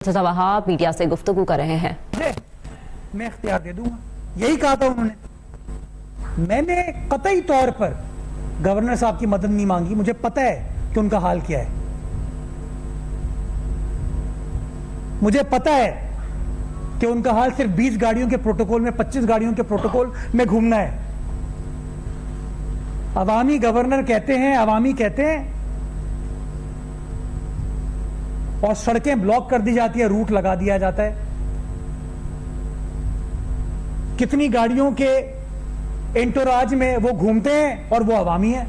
Wahab media से गुफ्तगू कर रहे हैं। मैं इख्तियार दे दूंगा, यही कहा था उन्होंने। मैंने कतई तौर पर गवर्नर साहब की मदद नहीं मांगी। मुझे पता है कि उनका हाल क्या है। मुझे पता है कि उनका हाल सिर्फ 20 गाड़ियों के प्रोटोकॉल में, 25 गाड़ियों के प्रोटोकॉल में घूमना है। अवामी गवर्नर कहते हैं, अवामी कहते हैं, और सड़कें ब्लॉक कर दी जाती है, रूट लगा दिया जाता है। कितनी गाड़ियों के एंटोराज में वो घूमते हैं और वो अवामी है।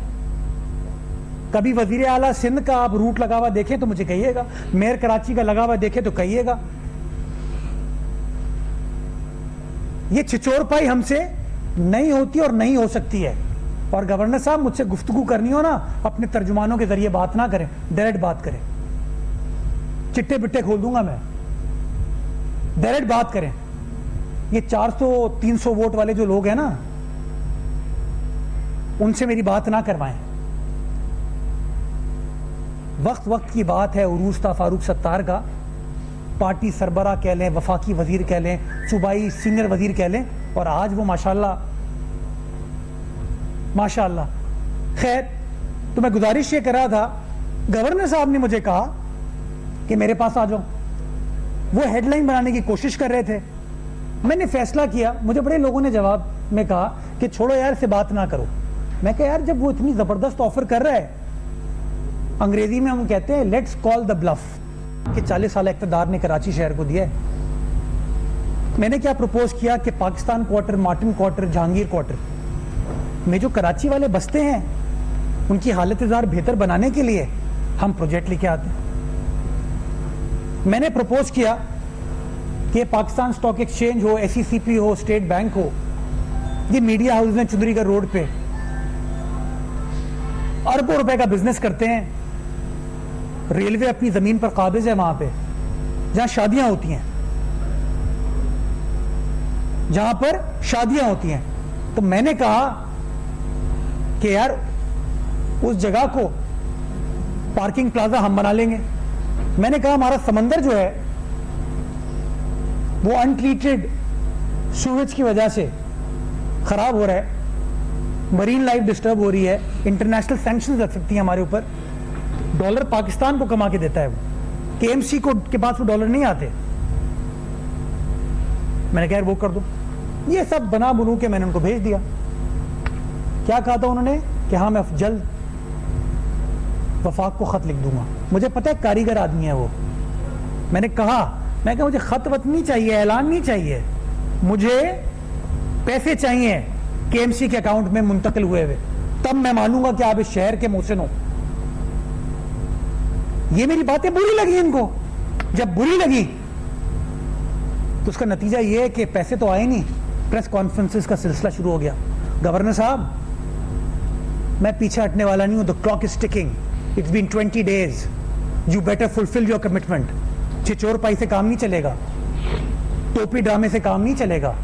कभी वजीर आला सिंध का आप रूट लगा हुआ देखें तो मुझे कहिएगा, मेयर कराची का लगा हुआ देखें तो कहिएगा। ये छिचोरपाई हमसे नहीं होती और नहीं हो सकती है। और गवर्नर साहब, मुझसे गुफ्तगू करनी हो ना, अपने तर्जुमानों के जरिए बात ना करें, डायरेक्ट बात करें। चिट्टे बिट्टे खोल दूंगा मैं, डायरेक्ट बात करें। ये 400-300 वोट वाले जो लोग हैं ना, उनसे मेरी बात ना करवाएं। वक्त वक्त की बात है। उरूस था फारूक सत्तार का, पार्टी सरबरा कह लें, वफाकी वजीर कह लें, सूबाई सीनियर वजीर कह लें, और आज वो माशाल्लाह माशाल्लाह। खैर, तो मैं गुजारिश ये कर रहा था, गवर्नर साहब ने मुझे कहा कि मेरे पास आ जाओ। वो हेडलाइन बनाने की कोशिश कर रहे थे। मैंने फैसला किया। मुझे बड़े लोगों ने जवाब में कहा कि छोड़ो यार, से बात ना करो। मैं कहा यार, जब वो इतनी जबरदस्त ऑफर कर रहा है, अंग्रेजी में हम कहते हैं लेट्स कॉल द ब्लफ, कि 40 साल इक़्तिदार ने कराची शहर को दिया है। मैंने क्या प्रपोज किया कि Pakistan quarter, Martin quarter, Jahangir quarter में जो कराची वाले बसते हैं, उनकी हालत बेहतर बनाने के लिए हम प्रोजेक्ट लेके आते हैं। मैंने प्रपोज किया कि पाकिस्तान स्टॉक एक्सचेंज हो, SECP हो, स्टेट बैंक हो, ये मीडिया हाउस ने चुंदरीगढ़ रोड पे अरबों रुपए का बिजनेस करते हैं। रेलवे अपनी जमीन पर काबिज है, वहां पे जहां शादियां होती हैं, जहां पर शादियां होती हैं। तो मैंने कहा कि यार, उस जगह को पार्किंग प्लाजा हम बना लेंगे। मैंने कहा हमारा समंदर जो है वो अनट्रीटेड सूवेज की वजह से खराब हो रहा है, मरीन लाइफ डिस्टर्ब हो रही है, इंटरनेशनल सैंक्शंस लग सकती हैं हमारे ऊपर। डॉलर पाकिस्तान को कमा के देता है वो, KMC को के पास वो डॉलर नहीं आते। मैंने कहा यार वो कर दो। ये सब बना बुनू के मैंने उनको भेज दिया। क्या कहा था उन्होंने कि हाँ, मैं जल्द वफाक को खत लिख दूंगा। मुझे पता है कारीगर आदमी है वो। मैंने कहा मुझे खत वत नहीं चाहिए, ऐलान नहीं चाहिए, मुझे पैसे चाहिए KMC के अकाउंट में मुंतकिल हुए हुए, तब मैं मानूंगा कि आप इस शहर के मोहसिन हो। ये मेरी बातें बुरी लगी इनको। जब बुरी लगी तो उसका नतीजा ये है कि पैसे तो आए नहीं, प्रेस कॉन्फ्रेंसेस का सिलसिला शुरू हो गया। गवर्नर साहब, मैं पीछे हटने वाला नहीं हूं। The clock is ticking, it's been 20 days, you better fulfil your commitment. छिचोरपाई से काम नहीं चलेगा, टोपी ड्रामे से काम नहीं चलेगा।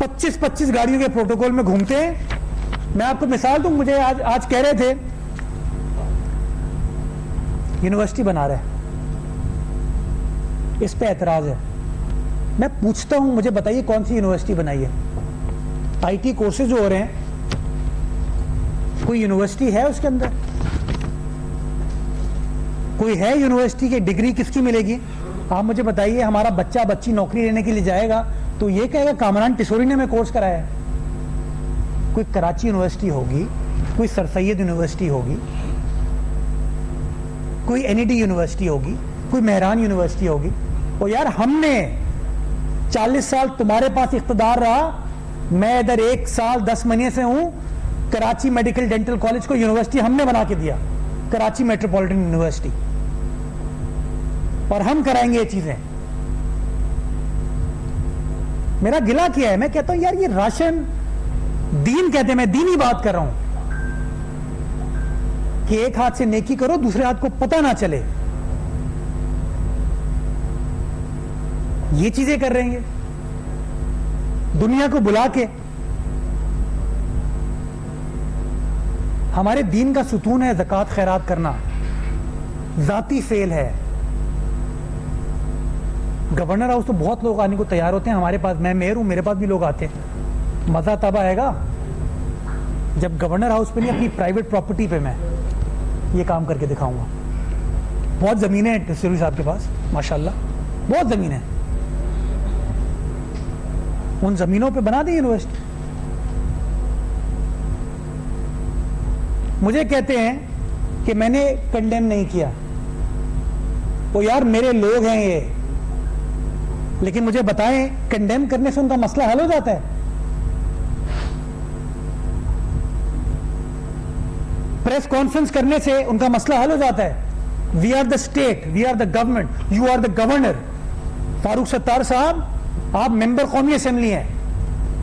पच्चीस गाड़ियों के प्रोटोकॉल में घूमते हैं। मैं आपको मिसाल दूं, मुझे आज कह रहे थे यूनिवर्सिटी बना रहे हैं, इस पे एतराज है। मैं पूछता हूं, मुझे बताइए कौन सी यूनिवर्सिटी बनाई है? IT कोर्सेज जो हो रहे हैं, कोई यूनिवर्सिटी है उसके अंदर? कोई है यूनिवर्सिटी की डिग्री किसकी मिलेगी? आप मुझे बताइए। हमारा बच्चा बच्ची नौकरी लेने के लिए जाएगा तो ये कहेगा कामरान टिशोरी ने मैं कोर्स कराया है। कोई कराची यूनिवर्सिटी होगी, कोई सर सैयद यूनिवर्सिटी होगी, कोई NED यूनिवर्सिटी होगी, कोई मेहरान यूनिवर्सिटी होगी। और यार, हमने 40 साल तुम्हारे पास इख्तिदार रहा, मैं इधर 1 साल 10 महीने से हूं। कराची मेडिकल डेंटल कॉलेज को यूनिवर्सिटी हमने बना के दिया, कराची मेट्रोपॉलिटन यूनिवर्सिटी, और हम कराएंगे ये चीजें। मेरा गिला किया है। मैं कहता हूं यार, ये राशन दीन कहते हैं, मैं दीनी बात कर रहा हूं कि एक हाथ से नेकी करो, दूसरे हाथ को पता ना चले। ये चीजें कर रहे हैं दुनिया को बुला के। हमारे दीन का सुतून है ज़कात खैरात करना, जाती फेल है। गवर्नर हाउस तो बहुत लोग आने को तैयार होते हैं हमारे पास, मैं मेयर हूं, मेरे पास भी लोग आते हैं। मजा तब आएगा जब गवर्नर हाउस पे नहीं, अपनी प्राइवेट प्रॉपर्टी पे मैं ये काम करके दिखाऊंगा। बहुत ज़मीनें हैं तस्वीर साहब के पास माशाल्लाह, बहुत ज़मीनें हैं। उन ज़मीनों पे बना दी यूनिवर्सिटी। मुझे कहते हैं कि मैंने कंडेम नहीं किया, तो यार मेरे लोग हैं ये, लेकिन मुझे बताएं कंडेम करने से उनका मसला हल हो जाता है? प्रेस कॉन्फ्रेंस करने से उनका मसला हल हो जाता है? We are the state, we are the government, you are the governor. Farooq Sattar Sahab, आप मेंबर कौमी असेंबली हैं,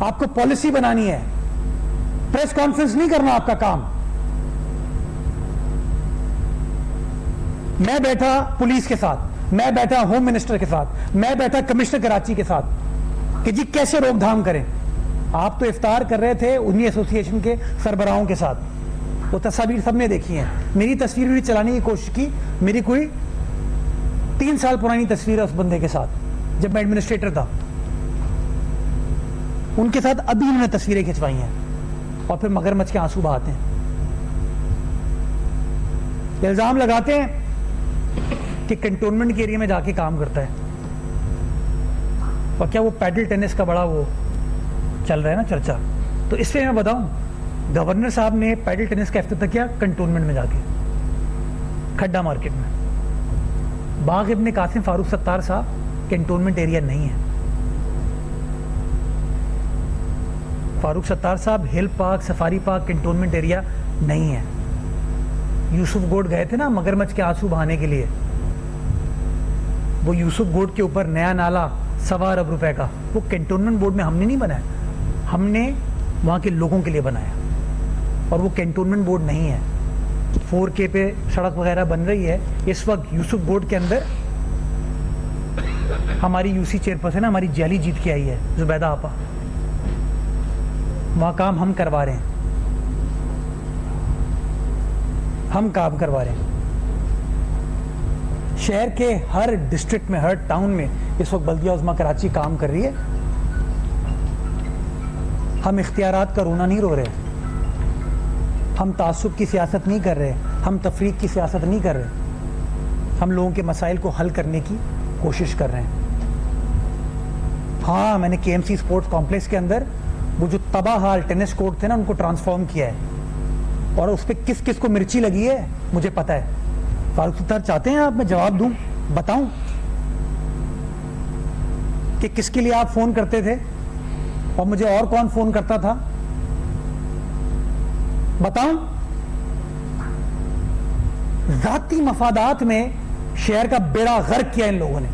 आपको पॉलिसी बनानी है, प्रेस कॉन्फ्रेंस नहीं करना आपका काम। मैं बैठा पुलिस के साथ, मैं बैठा होम मिनिस्टर के साथ, मैं बैठा कमिश्नर कराची के साथ कि जी कैसे रोकथाम करें। आप तो इफ्तार कर रहे थे उन्हीं एसोसिएशन के सरबराहों के साथ, वो तस्वीर सबने देखी है। मेरी तस्वीर भी चलाने की कोशिश की, मेरी कोई 3 साल पुरानी तस्वीर है उस बंदे के साथ जब मैं एडमिनिस्ट्रेटर था, उनके साथ अभी उन्होंने तस्वीरें खिंचवाई हैं और फिर मगरमच्छ के आंसू बहाते हैं। इल्जाम लगाते हैं कि कंटोनमेंट के एरिया में जाके काम करता है, और क्या वो पैडल टेनिस का बड़ा वो चल रहा है ना चर्चा, तो इससे मैं बताऊं, गवर्नर साहब ने पैडल टेनिस का इफ्तिताह किया कंटोनमेंट में जाके, खड्डा मार्केट में। बाग इब्ने कासिम फारूक सत्तार साहब कंटोनमेंट एरिया नहीं है। फारूक सत्तार साहब hill park, safari park cantonment area नहीं है। यूसुफ गोड गए थे ना मगरमच्छ के आंसू बहाने के लिए, वो यूसुफ गोड के ऊपर नया नाला 1.25 अरब रुपए का, वो कैंटोनमेंट बोर्ड में हमने नहीं बनाया, हमने वहाँ के लोगों के लिए बनाया, और वो कैंटोनमेंट बोर्ड नहीं है। 4K पे सड़क वगैरह बन रही है इस वक्त यूसुफ बोर्ड के अंदर। हमारी यूसी चेयरपर्सन हमारी जैली जीत के आई है जुबैदा आपा, वहाँ काम हम करवा रहे हैं, हम काम करवा रहे हैं। शहर के हर डिस्ट्रिक्ट में, हर टाउन में इस वक्त बल्दिया उज़्मा कराची काम कर रही है। हम इख्तियारात का रोना नहीं रो रहे, हम तासुब की सियासत नहीं कर रहे, हम तफरीक की सियासत नहीं कर रहे, हम लोगों के मसाइल को हल करने की कोशिश कर रहे हैं। हाँ, मैंने KMC स्पोर्ट्स कॉम्प्लेक्स के अंदर वो जो तबाह हाल टेनिस कोर्ट थे ना, उनको ट्रांसफॉर्म किया है, और उस पर किस किस को मिर्ची लगी है मुझे पता है। फारूक सत्तार चाहते हैं आप मैं जवाब दूं, बताऊं कि किसके लिए आप फोन करते थे और मुझे और कौन फोन करता था, बताऊं? जाती मफादात में शहर का बेड़ा गर्क किया इन लोगों ने।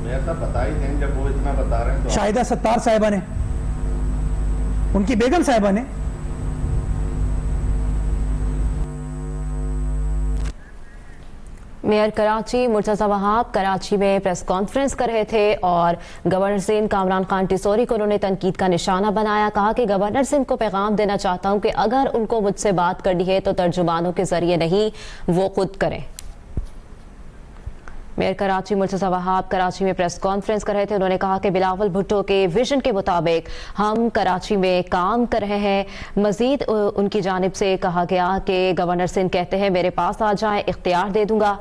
मेरा बता ही दें, जब वो इतना बता रहे हैं तो शाहिदा सत्तार साहिबा ने, उनकी बेगम साहिबा ने। मेयर कराची मुर्तज़ा वहाब कराची में प्रेस कॉन्फ्रेंस कर रहे थे और गवर्नर सिंध कामरान खान टिसोरी को उन्होंने तनकीद का निशाना बनाया। कहा कि गवर्नर सिंध को पैगाम देना चाहता हूं कि अगर उनको मुझसे बात करनी है तो तर्जुमानों के जरिए नहीं, वो खुद करें। मेयर कराची मुर्तज़ा वहाब कराची में प्रेस कॉन्फ्रेंस कर रहे थे। उन्होंने कहा कि बिलावल भुट्टो के विजन के मुताबिक हम कराची में काम कर रहे हैं। मजीद उनकी जानिब से कहा गया कि गवर्नर सिंध कहते हैं मेरे पास आ जाएं, इख्तियार दे दूंगा।